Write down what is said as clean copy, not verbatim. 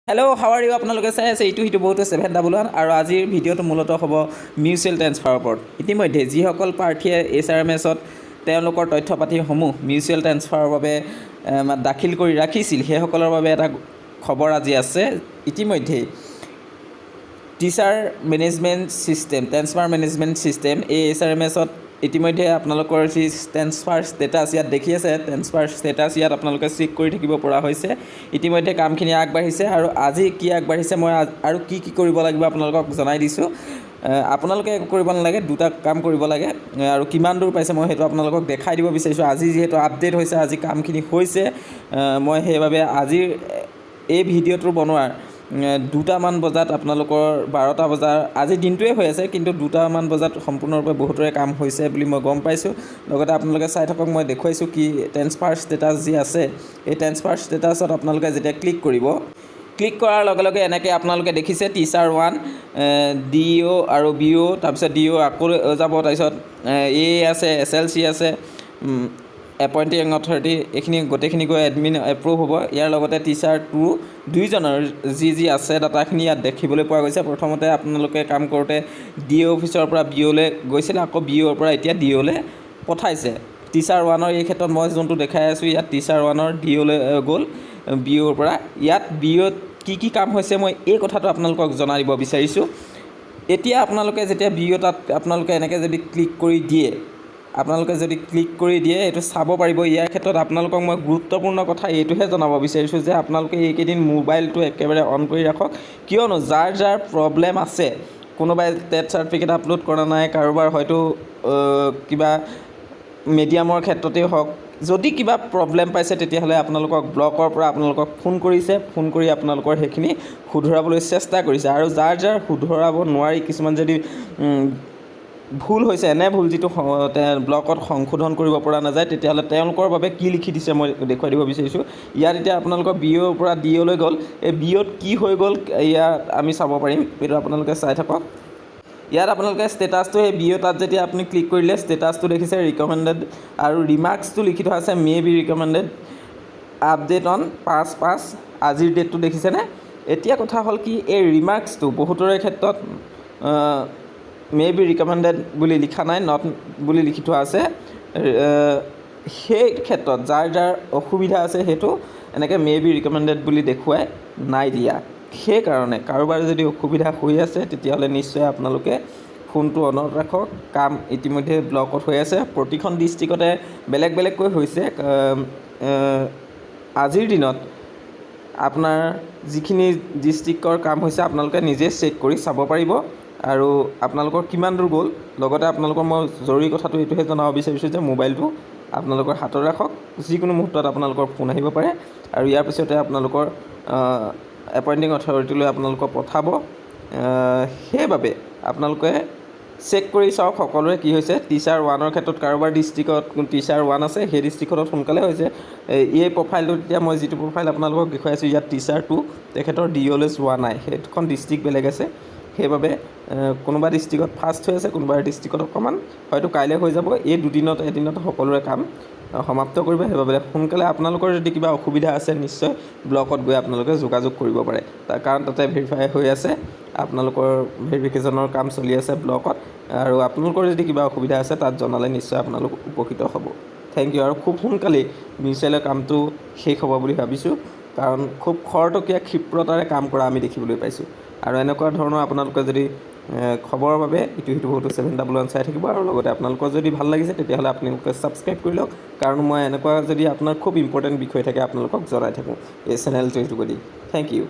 Hello' how are U আপোনালোকে চাই আছে ইটো সিটো বহুতো 711 আৰু আজিৰ ভিডিঅ'টো মূলতঃ হ'ব মিউচুৱেল ট্ৰেন্সফাৰৰ ওপৰত। ইতিমধ্যে যিসকল প্ৰাৰ্থীয়ে HRMSত তেওঁলোকৰ তথ্য পাতিসমূহ মিউচুৱেল ট্ৰেন্সফাৰৰ বাবে দাখিল কৰি ৰাখিছিল সেইসকলৰ বাবে এটা খবৰ আজি আছে। ইতিমধ্যেই teacher management system transfer management system এই HRMSত ইতিমধ্যে আপোনালোকৰ যি ট্ৰেন্সফাৰ ষ্টেটাছ ইয়াত দেখি আছে, ট্ৰেন্সফাৰ ষ্টেটাছ ইয়াত আপোনালোকে চেক কৰি থাকিব পৰা হৈছে। ইতিমধ্যে কামখিনি আগবাঢ়িছে আৰু আজি কি আগবাঢ়িছে মই আৰু কি কৰিব লাগিব আপোনালোকক জনাই দিছোঁ। আপোনালোকে একো কৰিব নালাগে, দুটা কাম কৰিব লাগে আৰু কিমান দূৰ পাইছে মই সেইটো আপোনালোকক দেখাই দিব বিচাৰিছোঁ। আজি যিহেতু আপডেট হৈছে, আজি কামখিনি হৈছে, মই সেইবাবে আজিৰ এই ভিডিঅ'টো বনোৱাৰ 2টামান বজাত আপোনালোকৰ 12টা বজাৰ আজি দিনটোৱে হৈ আছে, কিন্তু 2টামান বজাত সম্পূৰ্ণৰূপে বহুতৰে কাম হৈছে বুলি মই গম পাইছোঁ। লগতে আপোনালোকে চাই থাকক, মই দেখুৱাইছোঁ কি ট্ৰেন্সফাৰ ষ্টেটাছ যি আছে এই ট্ৰেন্সফাৰ ষ্টেটাছত আপোনালোকে যেতিয়া ক্লিক কৰিব, ক্লিক কৰাৰ লগে লগে এনেকৈ আপোনালোকে দেখিছে টিচাৰ 1 DO আৰু BO, তাৰপিছত DO আকৌ যাব, তাৰপিছত A আছে, SLC আছে, এপইণ্টিং অথৰিটি, এইখিনি গোটেইখিনি গৈ এডমিন এপ্ৰুভ হ'ব। ইয়াৰ লগতে টিচাৰ 2 দুইজনৰ যি আছে ডাটাখিনি ইয়াত দেখিবলৈ পোৱা গৈছে। প্ৰথমতে আপোনালোকে কাম কৰোঁতে DO অফিচৰ পৰা BOলৈ গৈছিলে, আকৌ BOৰ পৰা এতিয়া DOলৈ পঠাইছে। টিচাৰ 1ৰ এই ক্ষেত্ৰত মই যোনটো দেখাই আছোঁ, ইয়াত টিচাৰ 1ৰ DOলৈ গ'ল BOৰ পৰা। ইয়াত BOত কি কাম হৈছে মই এই কথাটো আপোনালোকক জনাই দিব বিচাৰিছোঁ। এতিয়া আপোনালোকে যেতিয়া BO তাত আপোনালোকে এনেকৈ যদি ক্লিক কৰি দিয়ে এইটো চাব পাৰিব। ইয়াৰ ক্ষেত্ৰত আপোনালোকক মই গুৰুত্বপূৰ্ণ কথা এইটোহে জনাব বিচাৰিছোঁ যে আপোনালোকে এইকেইদিন মোবাইলটো একেবাৰে অন কৰি ৰাখক, কিয়নো যাৰ প্ৰব্লেম আছে, কোনোবাই টেট চাৰ্টিফিকেট আপলোড কৰা নাই, কাৰোবাৰ হয়তো কিবা মিডিয়ামৰ ক্ষেত্ৰতেই হওক, যদি কিবা প্ৰব্লেম পাইছে তেতিয়াহ'লে আপোনালোকক ব্লকৰ পৰা আপোনালোকক ফোন কৰিছে, ফোন কৰি আপোনালোকৰ সেইখিনি শুধৰাবলৈ চেষ্টা কৰিছে। আৰু যাৰ শুধৰাব নোৱাৰি, কিছুমান যদি ভুল হৈছে, এনে ভুল যিটো ব্লকত সংশোধন কৰিব পৰা নাযায়, তেতিয়াহ'লে তেওঁলোকৰ বাবে কি লিখি দিছে মই দেখুৱাই দিব বিচাৰিছোঁ। ইয়াত এতিয়া আপোনালোকৰ BOৰ পৰা DOলৈ গ'ল, এই BOত কি হৈ গ'ল ইয়াত আমি চাব পাৰিম, এইটো আপোনালোকে চাই থাকক। ইয়াত আপোনালোকে ষ্টেটাছটো সেই BO তাত যেতিয়া আপুনি ক্লিক কৰিলে ষ্টেটাছটো দেখিছে ৰিকমেণ্ডেড আৰু ৰিমাৰ্কছটো লিখি থোৱা আছে may be recommended, update on 5/5, আজিৰ ডেটটো দেখিছেনে। এতিয়া কথা হ'ল কি, এই ৰিমাৰ্কছটো বহুতৰে ক্ষেত্ৰত মে বি ৰিকমেণ্ডেড বুলি লিখা নাই, নট বুলি লিখি থোৱা আছে। সেই ক্ষেত্ৰত যাৰ অসুবিধা আছে সেইটো এনেকৈ মে বি ৰিকমেণ্ডেড বুলি দেখুৱাই নাই দিয়া। সেইকাৰণে কাৰোবাৰ যদি অসুবিধা হৈ আছে তেতিয়াহ'লে নিশ্চয় আপোনালোকে ফোনটো অনত ৰাখক। কাম ইতিমধ্যে ব্লকত হৈ আছে, প্ৰতিখন ডিষ্ট্ৰিক্টতে বেলেগকৈ হৈছে। আজিৰ দিনত আপোনাৰ যিখিনি ডিষ্ট্ৰিক্টৰ কাম হৈছে আপোনালোকে নিজে চেক কৰি চাব পাৰিব আৰু আপোনালোকৰ কিমান দূৰ গ'ল। লগতে আপোনালোকৰ মই জৰুৰী কথাটো এইটোহে জনাব বিচাৰিছোঁ যে মোবাইলটো আপোনালোকৰ হাতত ৰাখক, যিকোনো মুহূৰ্তত আপোনালোকৰ ফোন আহিব পাৰে আৰু ইয়াৰ পিছতে আপোনালোকৰ এপইণ্টিং অথৰিটিলৈ আপোনালোকক পঠাব। সেইবাবে আপোনালোকে চেক কৰি চাওক সকলোৰে কি হৈছে। টিচাৰ 1ৰ ক্ষেত্ৰত কাৰোবাৰ ডিষ্ট্ৰিক্টত টিচাৰ 1 আছে, সেই ডিষ্ট্ৰিক্টত সোনকালে হৈছে। এই প্ৰফাইলটোত এতিয়া মই যিটো প্ৰফাইল আপোনালোকক দেখুৱাইছোঁ, ইয়াত টিচাৰ 2 তেখেতৰ DOলৈ যোৱা নাই, সেইখন ডিষ্ট্ৰিক্ট বেলেগ আছে। সেইবাবে কোনোবা ডিষ্ট্ৰিক্টত ফাৰ্ষ্ট হৈ আছে, কোনোবা ডিষ্ট্ৰিক্টত অকণমান হয়তো কাইলৈ হৈ যাব। এই এদিনত সকলোৰে কাম সমাপ্ত কৰিব। সেইবাবে সোনকালে আপোনালোকৰ যদি কিবা অসুবিধা আছে নিশ্চয় ব্লকত গৈ আপোনালোকে যোগাযোগ কৰিব পাৰে, কাৰণ তাতে ভেৰিফাই হৈ আছে, আপোনালোকৰ ভেৰিফিকেশ্যনৰ কাম চলি আছে ব্লকত। আৰু আপোনালোকৰ যদি কিবা অসুবিধা আছে তাত জনালে নিশ্চয় আপোনালোক উপকৃত হ'ব। Thank you. আৰু খুব সোনকালেই মিউচুৱেলৰ কামটো শেষ হ'ব বুলি ভাবিছোঁ, কাৰণ খুব খৰতকীয়া ক্ষিপ্ৰতাৰে কাম কৰা আমি দেখিবলৈ পাইছোঁ। আৰু এনেকুৱা ধৰণৰ আপোনালোকে যদি খবৰৰ বাবে ইটো সিটো বহুতো 711 চাই থাকিব। আৰু লগতে আপোনালোকৰ যদি ভাল লাগিছে তেতিয়াহ'লে আপোনালোকে ছাবস্ক্ৰাইব কৰি লওক, কাৰণ মই এনেকুৱা যদি আপোনাৰ খুব ইম্পৰ্টেণ্ট বিষয় থাকে আপোনালোকক জনাই থাকোঁ এই চেনেলটোৰ যোগেদি। Thank U.